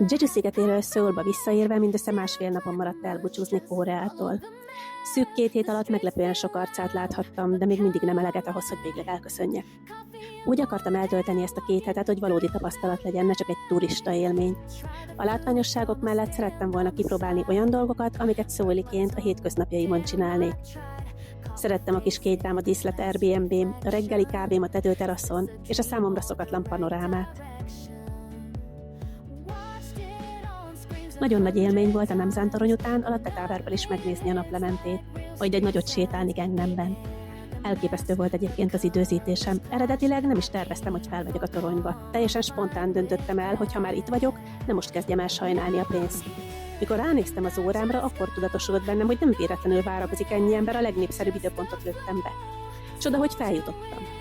Jeju szigetéről Szöulba visszaérve mindössze másfél napon maradt elbúcsúzni Koreától. Szűk 2 hét alatt meglepően sok arcát láthattam, de még mindig nem eleget ahhoz, hogy végleg elköszönjek. Úgy akartam eltölteni ezt a 2 hetet, hogy valódi tapasztalat legyen, ne csak egy turista élmény. A látványosságok mellett szerettem volna kipróbálni olyan dolgokat, amiket szauliként a hétköznapjaimon csinálnék. Szerettem a kis kétráma díszlet Airbnb-n, a reggeli kávém a tetőteraszon és a számomra szokatlan panorámát. Nagyon nagy élmény volt a Namsan-torony után a Lotte Towerből is megnézni a naplementét, vagy egy nagyot sétálni Gangnamben. Elképesztő volt egyébként az időzítésem. Eredetileg nem is terveztem, hogy felmegyek a toronyba. Teljesen spontán döntöttem el, hogy ha már itt vagyok, nem most kezdjem el sajnálni a pénzt. Mikor ránéztem az órámra, akkor tudatosodott bennem, hogy nem véletlenül várakozik ennyi ember, a legnépszerűbb időpontot lőttem be. Csoda, hogy feljutottam.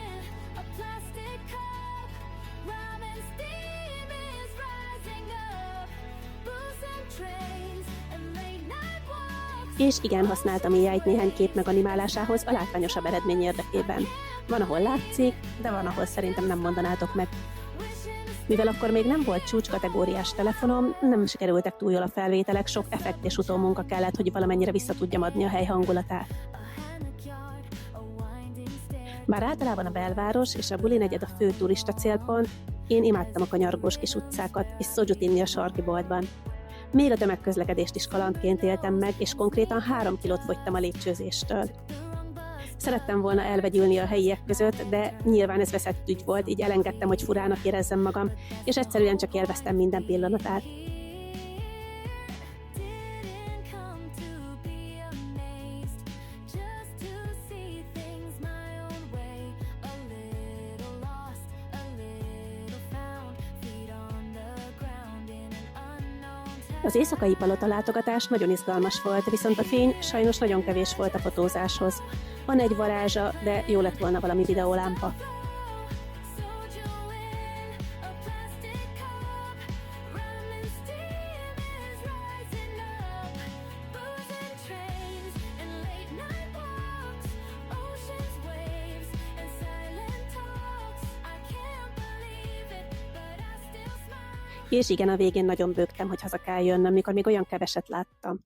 És igen, használtam AI-t néhány kép meganimálásához a látványosabb eredmény érdekében. Van, ahol látszik, de van, ahol szerintem nem mondanátok meg. Mivel akkor még nem volt csúcskategóriás telefonom, nem sikerültek túl jól a felvételek, sok effekt és utómunka kellett, hogy valamennyire vissza tudjam adni a hely hangulatát. Bár általában a belváros és a buli negyed a fő turista célpont, én imádtam a kanyargós kis utcákat és szojut inni a sarki boltban. Még a tömegközlekedést is kalandként éltem meg, és konkrétan 3 kilót fogytam a lépcsőzéstől. Szerettem volna elvegyülni a helyiek között, de nyilván ez veszett ügy volt, így elengedtem, hogy furának érezzem magam, és egyszerűen csak élveztem minden pillanatát. Az éjszakai palota látogatás nagyon izgalmas volt, viszont a fény sajnos nagyon kevés volt a fotózáshoz. Van egy varázsa, de jó lett volna valami videólámpa. És igen, a végén nagyon bőgtem, hogy haza kell jönnöm, mikor még olyan keveset láttam.